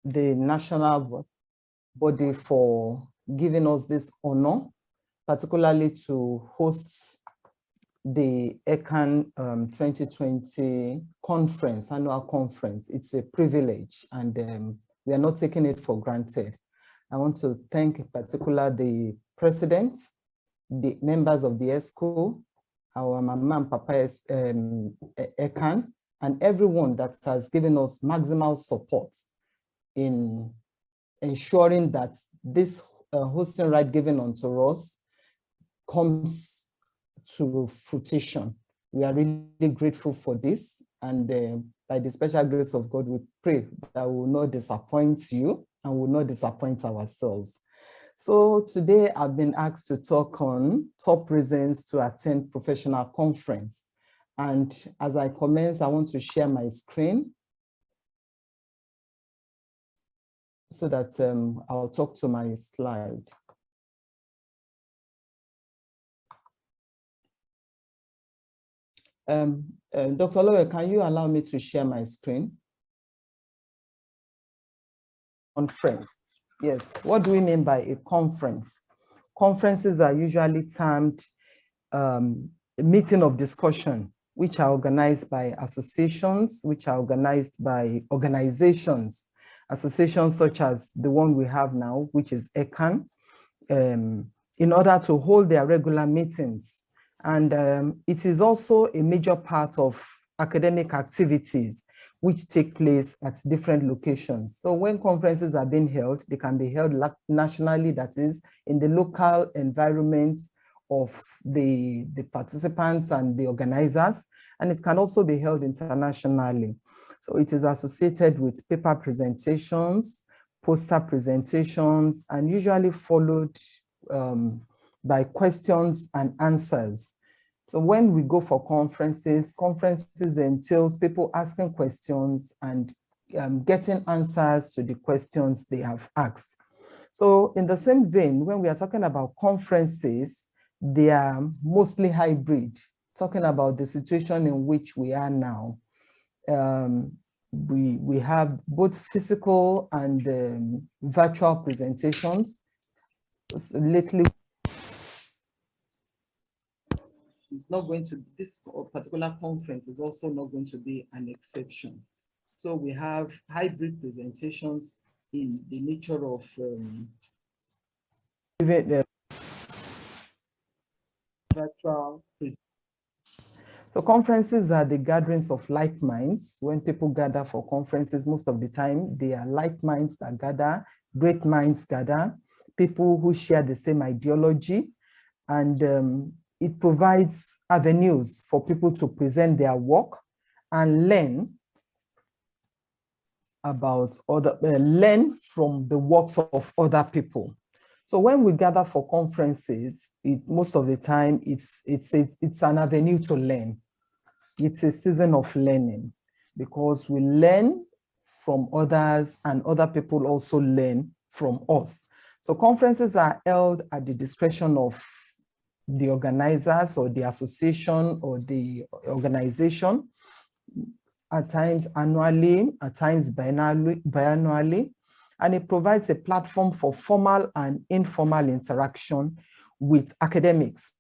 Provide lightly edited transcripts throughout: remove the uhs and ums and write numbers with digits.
the national body for giving us this honor, particularly to host the ECAN 2020 conference, annual conference. It's a privilege, and we are not taking it for granted. I want to thank in particular the president, the members of the ESCO, our Mama and Papa ECAN, and everyone that has given us maximal support in ensuring that this hosting right given unto us comes to fruition. We are really grateful for this, and by the special grace of God, we pray that we will not disappoint you and will not disappoint ourselves. So today I've been asked to talk on top reasons to attend professional conference. And as I commence, I want to share my screen so that I'll talk to my slide. Dr. Olowe, can you allow me to share my screen? Conference. Yes, what do we mean by a conference? Conferences are usually termed a meeting of discussion, which are organized by associations, which are organized by organizations, associations such as the one we have now, which is ECAN, in order to hold their regular meetings. And it is also a major part of academic activities which take place at different locations. So when conferences are being held, they can be held nationally, that is, in the local environment of the participants and the organizers, and it can also be held internationally. So it is associated with paper presentations, poster presentations, and usually followed by questions and answers. So when we go for conferences, conferences entails people asking questions and getting answers to the questions they have asked. So in the same vein, when we are talking about conferences, they are mostly hybrid, talking about the situation in which we are now. We have both physical and virtual presentations. So lately, it's not going to, this particular conference is also not going to be an exception. So we have hybrid presentations in the nature of virtual presentations. So conferences are the gatherings of like minds. When people gather for conferences, most of the time, they are like minds that gather, great minds gather, people who share the same ideology, and it provides avenues for people to present their work and learn about learn from the works of other people. So when we gather for conferences, most of the time it's an avenue to learn. It's a season of learning because we learn from others and other people also learn from us. So conferences are held at the discretion of the organizers or the association or the organization, at times annually, at times biannually, and it provides a platform for formal and informal interaction with academics,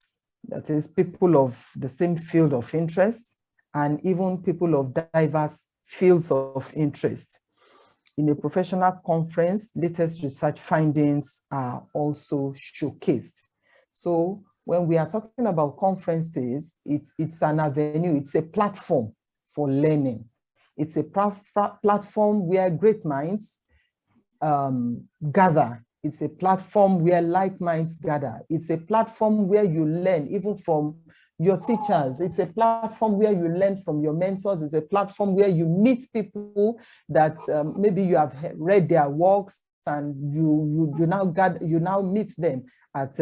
that is, people of the same field of interest and even people of diverse fields of interest. In a professional conference, latest research findings are also showcased. So when we are talking about conferences, it's an avenue, it's a platform for learning. It's a platform where great minds gather. It's a platform where like minds gather. It's a platform where you learn even from your teachers. It's a platform where you learn from your mentors. It's a platform where you meet people that maybe you have read their works and you now meet them at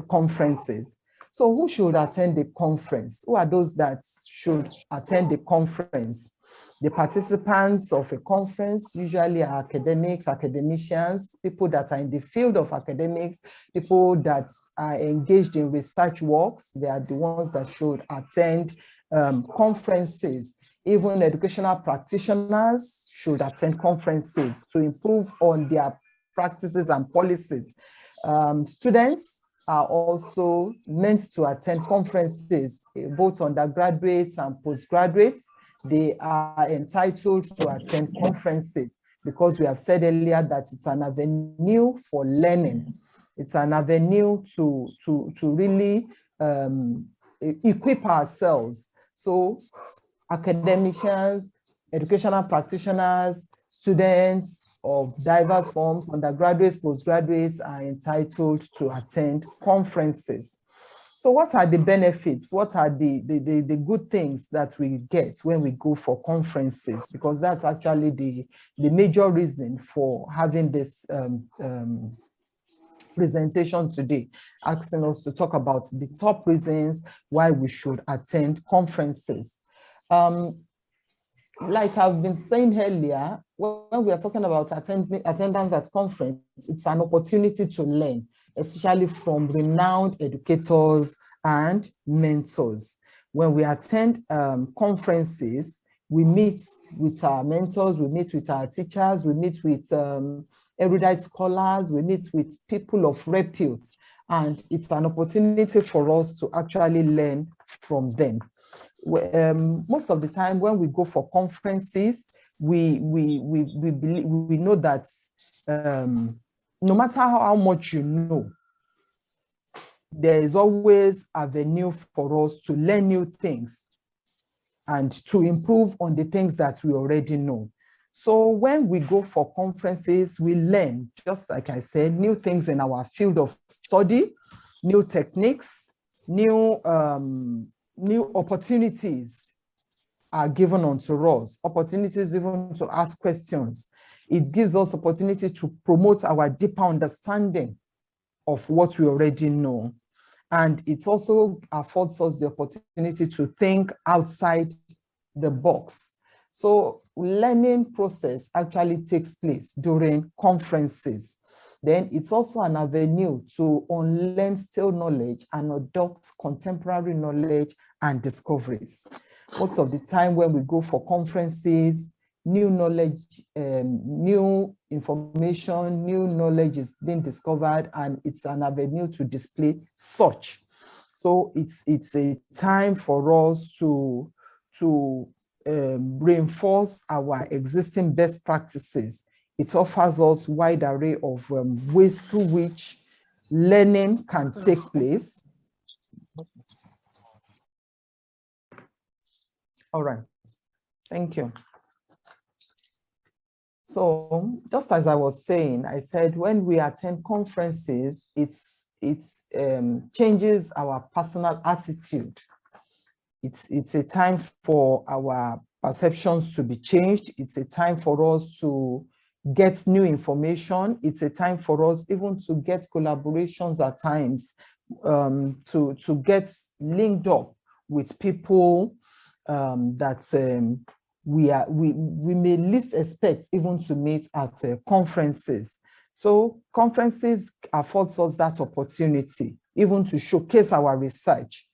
conferences. So who should attend the conference? Who are those that should attend the conference? The participants of a conference usually are academics, academicians, people that are in the field of academics, people that are engaged in research works. They are the ones that should attend conferences. Even educational practitioners should attend conferences to improve on their practices and policies. Students are also meant to attend conferences, both undergraduates and postgraduates. They are entitled to attend conferences because we have said earlier that it's an avenue for learning. It's an avenue to really equip ourselves. So academicians, educational practitioners, students of diverse forms, undergraduates, postgraduates are entitled to attend conferences. So what are the benefits? What are the good things that we get when we go for conferences? Because that's actually the major reason for having this presentation today, asking us to talk about the top reasons why we should attend conferences. Like I've been saying earlier, when we are talking about attendance at conference, it's an opportunity to learn, especially from renowned educators and mentors. When we attend conferences, we meet with our mentors, we meet with our teachers, we meet with erudite scholars, we meet with people of repute, and it's an opportunity for us to actually learn from them. Most of the time when we go for conferences, we know that no matter how much you know, there is always avenue for us to learn new things and to improve on the things that we already know. So when we go for conferences, we learn, just like I said, new things in our field of study, new techniques, new opportunities are given unto us, opportunities even to ask questions. It gives us opportunity to promote our deeper understanding of what we already know. And it also affords us the opportunity to think outside the box. So learning process actually takes place during conferences. Then it's also an avenue to unlearn stale knowledge and adopt contemporary knowledge and discoveries. Most of the time when we go for conferences, new knowledge, new information, new knowledge is being discovered, and it's an avenue to display such. So it's a time for us to reinforce our existing best practices. It offers us a wide array of ways through which learning can take place. All right, thank you. So just as I was saying, I said when we attend conferences, it changes our personal attitude. It's a time for our perceptions to be changed. It's a time for us to get new information. It's a time for us even to get collaborations at times, to get linked up with people that we may least expect even to meet at conferences. So conferences affords us that opportunity even to showcase our research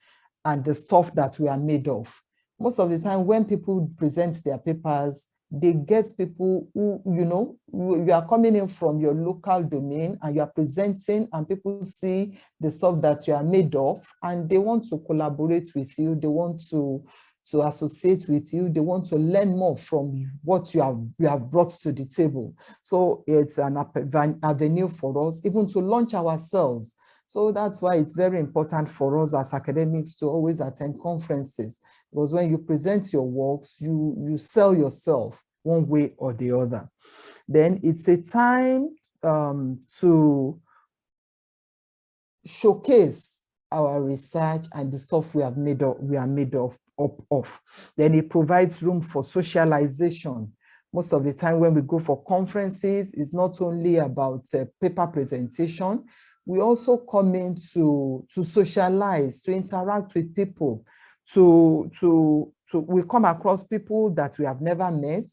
and the stuff that we are made of. Most of the time when people present their papers, they get people who, you are coming in from your local domain and you are presenting, and people see the stuff that you are made of and they want to collaborate with you. They want to associate with you. They want to learn more from what you have brought to the table. So it's an avenue for us even to launch ourselves. So that's why it's very important for us as academics to always attend conferences, because when you present your works, you sell yourself one way or the other. Then it's a time to showcase our research and the stuff we are made of. Then it provides room for socialization. Most of the time when we go for conferences, it's not only about paper presentation. We also come in to socialize, to interact with people, we come across people that we have never met.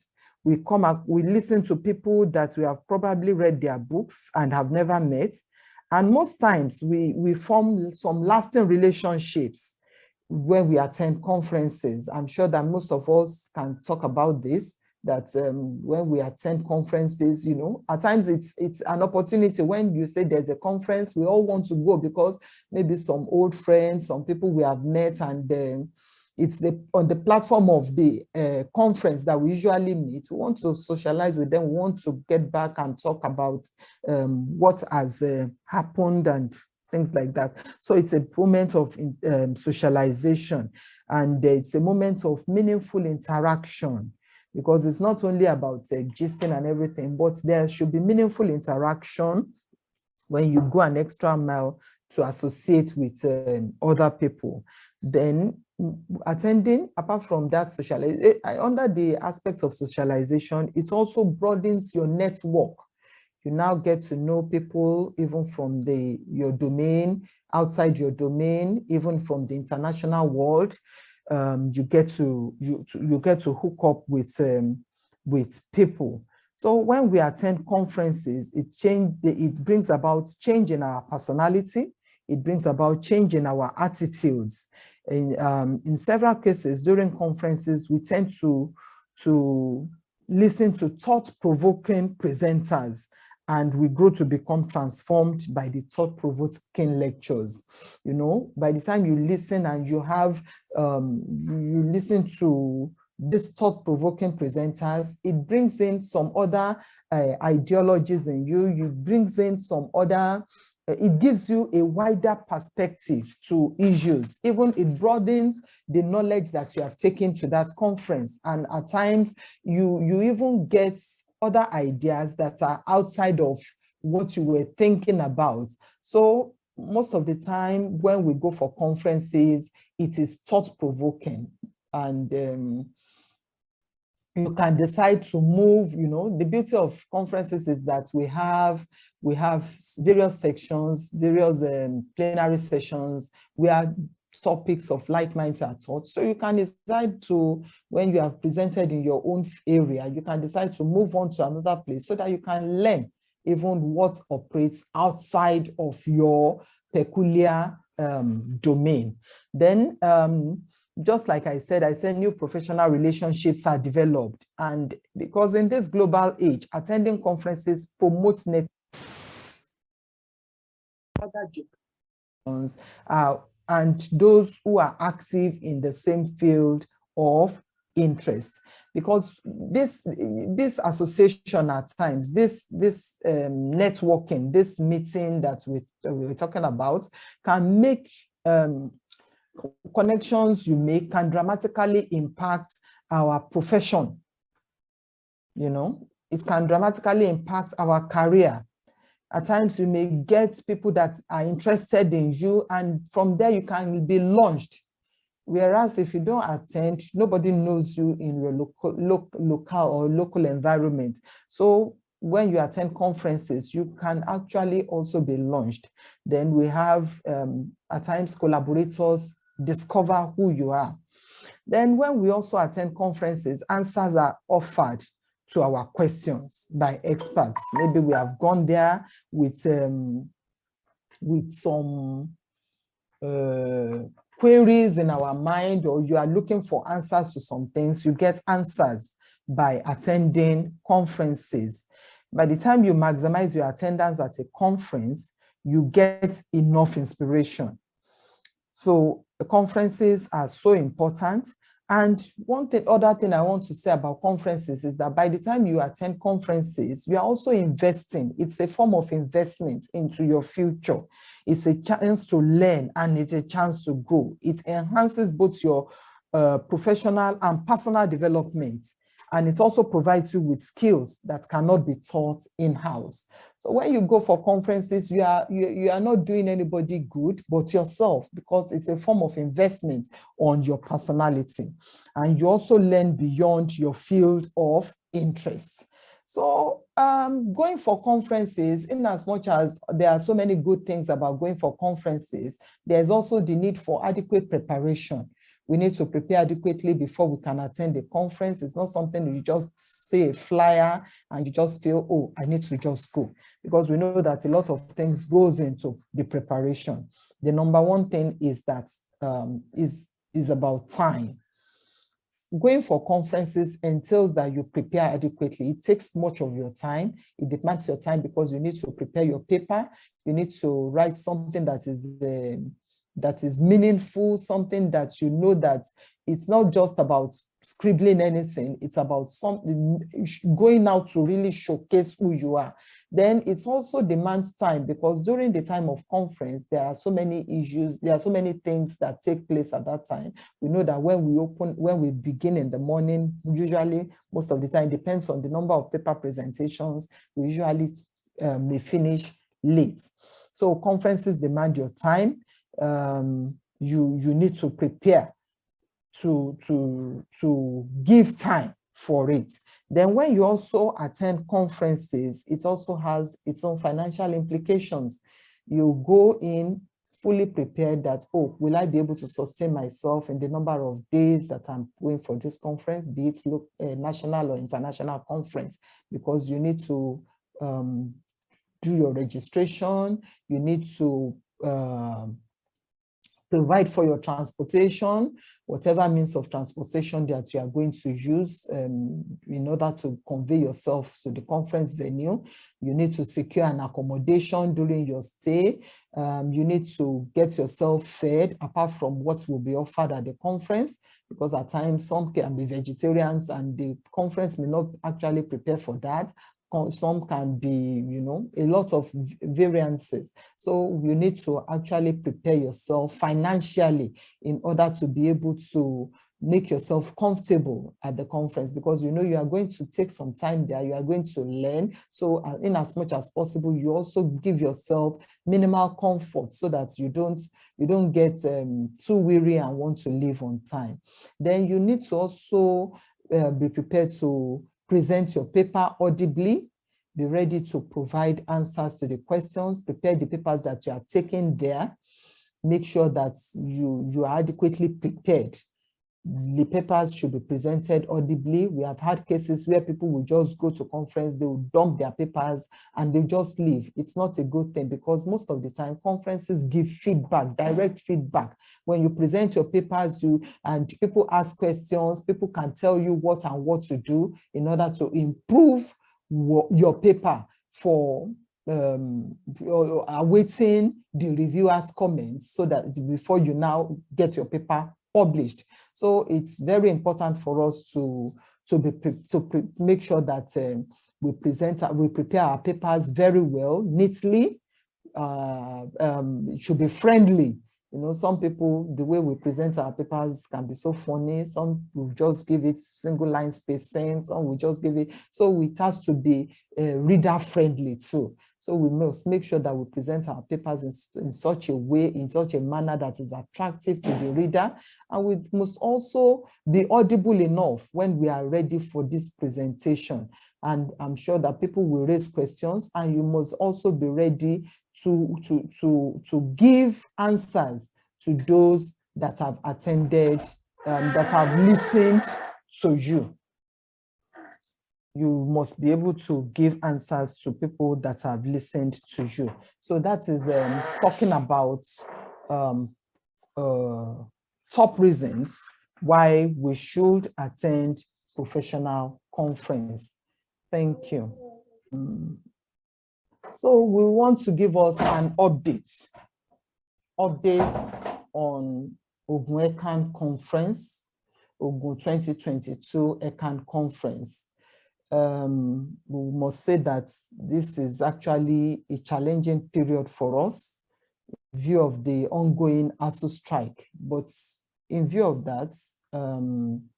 We listen to people that we have probably read their books and have never met. And most times we form some lasting relationships when we attend conferences. I'm sure that most of us can talk about this, that when we attend conferences, you know, at times it's an opportunity. When you say there's a conference, we all want to go because maybe some old friends, some people we have met, and it's on the platform of the conference that we usually meet. We want to socialize with them. We want to get back and talk about what has happened and things like that. So it's a moment of socialization, and it's a moment of meaningful interaction, because it's not only about gisting and everything, but there should be meaningful interaction when you go an extra mile to associate with other people. Then attending, apart from that, under the aspect of socialization, it also broadens your network. You now get to know people even from your domain, outside your domain, even from the international world. You get to hook up with people. So when we attend conferences, it brings about change in our personality. It brings about change in our attitudes. In several cases during conferences, we tend to listen to thought-provoking presenters, and we grow to become transformed by the thought-provoking lectures. You know, by the time you listen and you listen to these thought-provoking presenters, it brings in some other ideologies in you. It brings in some other, it gives you a wider perspective to issues. Even it broadens the knowledge that you have taken to that conference. And at times you even get other ideas that are outside of what you were thinking about. So most of the time when we go for conferences, it is thought-provoking, and you can decide to move. You know, the beauty of conferences is that we have various sections, various plenary sessions where topics of like minds are taught. So you can decide to, when you have presented in your own area, you can decide to move on to another place so that you can learn even what operates outside of your peculiar domain. Then, just like I said new professional relationships are developed. And because in this global age, attending conferences promotes and those who are active in the same field of interest. Because this association at times, this networking, this meeting that we're talking about, can make connections you make can dramatically impact our profession. You know, it can dramatically impact our career. At times you may get people that are interested in you, and from there you can be launched. Whereas if you don't attend, nobody knows you in your local environment. So when you attend conferences, you can actually also be launched. Then we have at times collaborators discover who you are. Then when we also attend conferences, answers are offered to our questions by experts. Maybe we have gone there with some queries in our mind, or you are looking for answers to some things. You get answers by attending conferences. By the time you maximize your attendance at a conference, you get enough inspiration. So the conferences are so important. And other thing I want to say about conferences is that by the time you attend conferences, you are also investing. It's a form of investment into your future. It's a chance to learn, and it's a chance to grow. It enhances both your professional and personal development. And it also provides you with skills that cannot be taught in-house. So when you go for conferences, you are not doing anybody good but yourself, because it's a form of investment on your personality. And you also learn beyond your field of interest. So going for conferences, in as much as there are so many good things about going for conferences, there's also the need for adequate preparation. We need to prepare adequately before we can attend a conference. It's not something you just see a flyer and you just feel, oh, I need to just go. Because we know that a lot of things goes into the preparation. The number one thing is that is about time. going for conferences entails that you prepare adequately. It takes much of your time. It demands your time because you need to prepare your paper. You need to write something that is meaningful, something that you know that it's not just about scribbling anything. It's about something going out to really showcase who you are. Then it also demands time because during the time of conference, there are so many issues, there are so many things that take place at that time. We know that when we begin in the morning, usually most of the time, depends on the number of paper presentations, we usually may finish late. So conferences demand your time. You need to prepare to give time for it. Then when you also attend conferences, it also has its own financial implications. You go in fully prepared that, oh, will I be able to sustain myself in the number of days that I'm going for this conference, be it national or international conference, because you need to do your registration, you need to provide for your transportation, whatever means of transportation that you are going to use in order to convey yourself to the conference venue. You need to secure an accommodation during your stay. You need to get yourself fed apart from what will be offered at the conference, because at times some can be vegetarians and the conference may not actually prepare for that. Some can be, a lot of variances. So you need to actually prepare yourself financially in order to be able to make yourself comfortable at the conference, because you are going to take some time there, you are going to learn. So in as much as possible, you also give yourself minimal comfort so that you don't get too weary and want to leave on time. Then you need to also be prepared to present your paper audibly, be ready to provide answers to the questions, prepare the papers that you are taking there, make sure that you are adequately prepared. The papers should be presented audibly. We have had cases where people will just go to conference, they will dump their papers and they just leave. It's not a good thing, because most of the time conferences give feedback, direct feedback. When you present your papers and people ask questions, people can tell you what to do in order to improve your paper for awaiting the reviewer's comments, so that before you now get your paper published. So it's very important for us to make sure that we prepare our papers very well, neatly. It should be friendly. Some people, the way we present our papers can be so funny. Some will just give it single line spacing, some will just give it. So it has to be reader friendly too. So we must make sure that we present our papers in such a way, in such a manner that is attractive to the reader. And we must also be audible enough when we are ready for this presentation. And I'm sure that people will raise questions, and you must also be ready to give answers to those that have attended, that have listened to you. You must be able to give answers to people that have listened to you. So that is talking about top reasons why we should attend professional conference. Thank you. So we want to give us an updates on Ogun ECAN conference, Ogun 2022 ECAN conference. We must say that this is actually a challenging period for us in view of the ongoing ASU strike. But in view of that,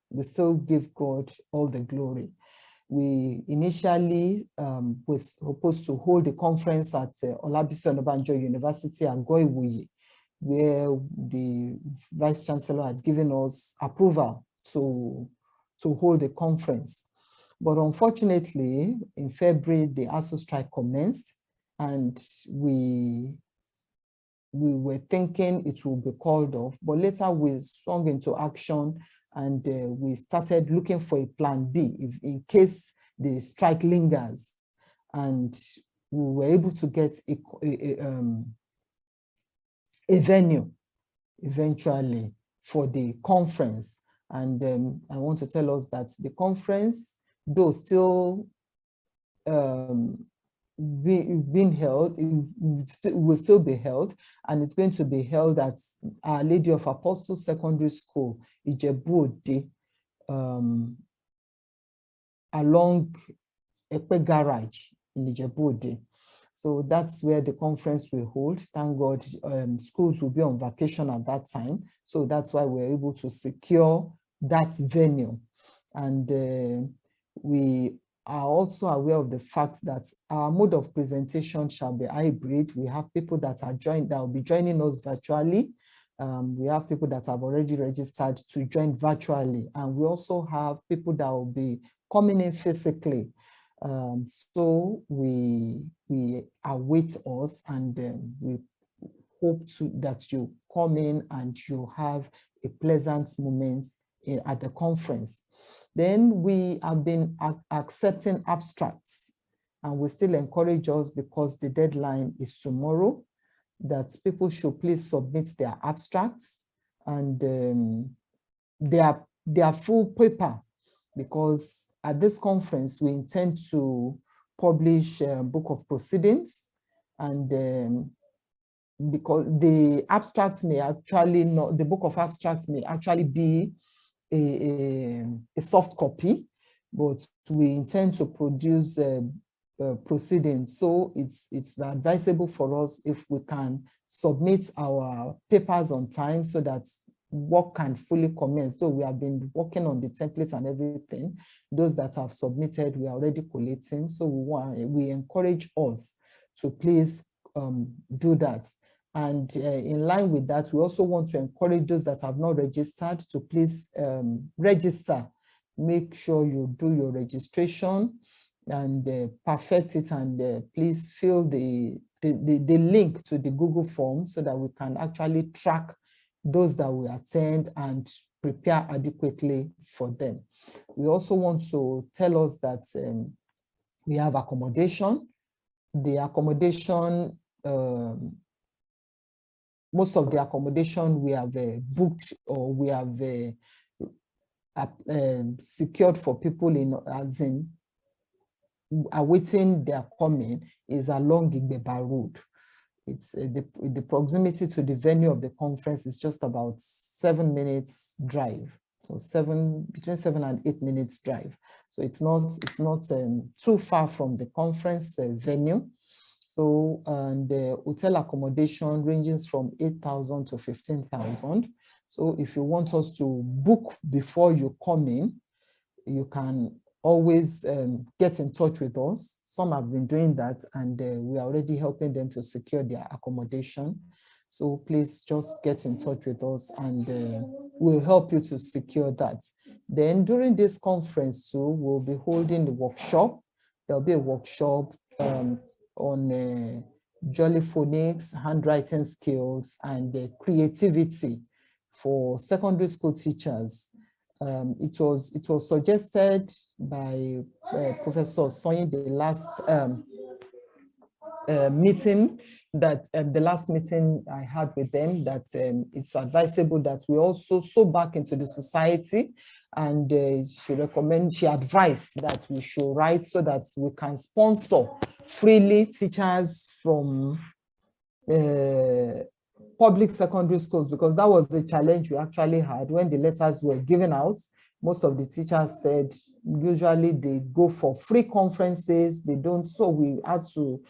we still give God all the glory. We initially were supposed to hold a conference at Olabisi Onabanjo University, Ago-Iwoye, where the Vice Chancellor had given us approval to hold a conference. But unfortunately, in February, the ASU strike commenced, and we were thinking it would be called off, but later we swung into action, and we started looking for a plan B in case the strike lingers. And we were able to get a venue eventually for the conference. And I want to tell us that the conference, though still being held, it will still be held, and it's going to be held at Our Lady of Apostles Secondary School, Ijebu-Ode, along Ekpe Garage in Ijebu-Ode. So that's where the conference will hold. Thank God, schools will be on vacation at that time. So that's why we're able to secure that venue. And we are also aware of the fact that our mode of presentation shall be hybrid. We have people that will be joining us virtually. We have people that have already registered to join virtually. And we also have people that will be coming in physically. So we await us, and we hope that you come in and you have a pleasant moment at the conference. Then we have been accepting abstracts, and we still encourage us, because the deadline is tomorrow, that people should please submit their abstracts and their full paper, because at this conference, we intend to publish a book of proceedings, and because the abstract may actually not, the book of abstracts may actually be a soft copy, but we intend to produce proceedings. So it's advisable for us if we can submit our papers on time, so that work can fully commence. So we have been working on the template and everything. Those that have submitted, we are already collating. So we encourage us to please do that. And in line with that, we also want to encourage those that have not registered to please register. Make sure you do your registration and perfect it, and please fill the link to the Google form, so that we can actually track those that we attend and prepare adequately for them. We also want to tell us that we have accommodation. The accommodation, most of the accommodation we have booked, or we have secured for people as in awaiting their coming, is along Igbeba Road. It's the proximity to the venue of the conference is just about 7 minutes drive, or between 7 and 8 minutes drive. So it's not too far from the conference venue. So, and the hotel accommodation ranges from 8,000 to 15,000. So if you want us to book before you come in, you can always get in touch with us. Some have been doing that, and we are already helping them to secure their accommodation. So please just get in touch with us, and we'll help you to secure that. Then during this conference too, we'll be holding the workshop. There'll be a workshop on jollyphonics, handwriting skills, and creativity for secondary school teachers. It was suggested by Professor Sonyi the last meeting, that the last meeting I had with them, that it's advisable that we also sow back into the society, and she advised that we should write, so that we can sponsor freely teachers from public secondary schools, because that was the challenge we actually had when the letters were given out. Most of the teachers said usually they go for free conferences, they don't, so we had to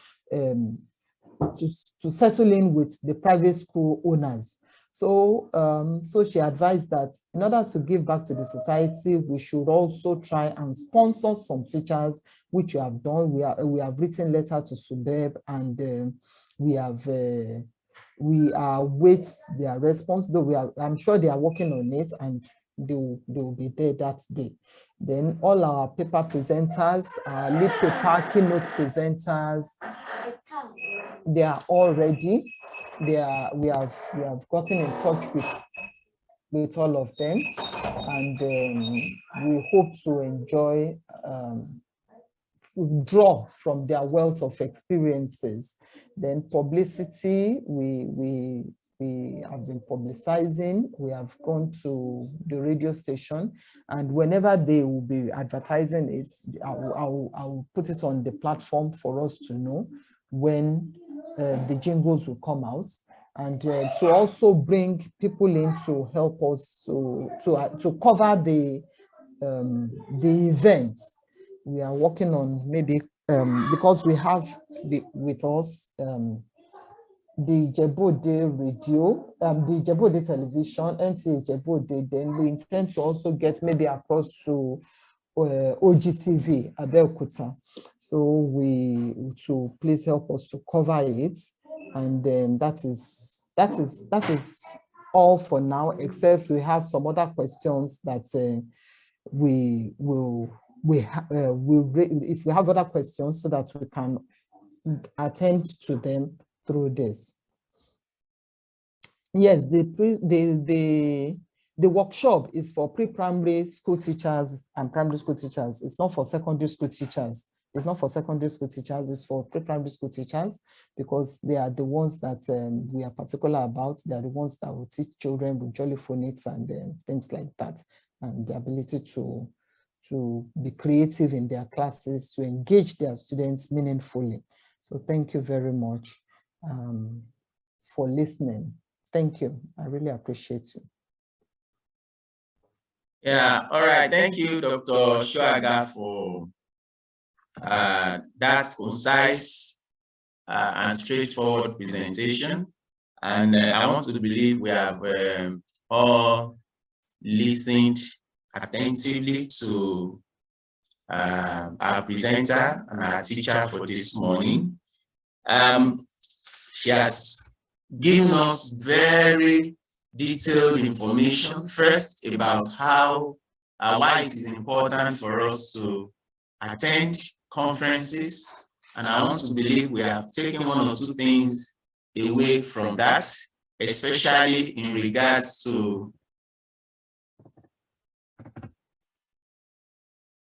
settle in with the private school owners. So, so she advised that in order to give back to the society, we should also try and sponsor some teachers, which we have done. We have written letter to Subeb, and we await their response, though I'm sure they are working on it, and they will be there that day. Then all our paper presenters, our lead paper, keynote presenters, they are all ready. We have gotten in touch with all of them, and we hope to enjoy, draw from their wealth of experiences. Then publicity, we we have been publicizing. We have gone to the radio station, and whenever they will be advertising it, I will put it on the platform for us to know when the jingles will come out, and to also bring people in to help us to cover the events. We are working on maybe because we have with us the Djibouti radio, the Djibouti television, NTA Djibouti. Then we intend to also get maybe across to OGTV Abeokuta. So to please help us to cover it, and that is all for now. Except we have some other questions that if we have other questions, so that we can attend to them through this. Yes, the workshop is for pre-primary school teachers and primary school teachers. It's not for secondary school teachers. It's not for secondary school teachers, it's for pre-primary school teachers, because they are the ones that we are particular about. They are the ones that will teach children with jolly phonics and things like that, and the ability to be creative in their classes, to engage their students meaningfully. So thank you very much for listening. Thank you. I really appreciate you. Yeah, all right. Thank you, Dr. Shuaga, for that concise and straightforward presentation. And I want to believe we have all listened attentively to our presenter and our teacher for this morning. She has given us very detailed information, first about how why it is important for us to attend conferences, and I want to believe we have taken one or two things away from that, especially in regards to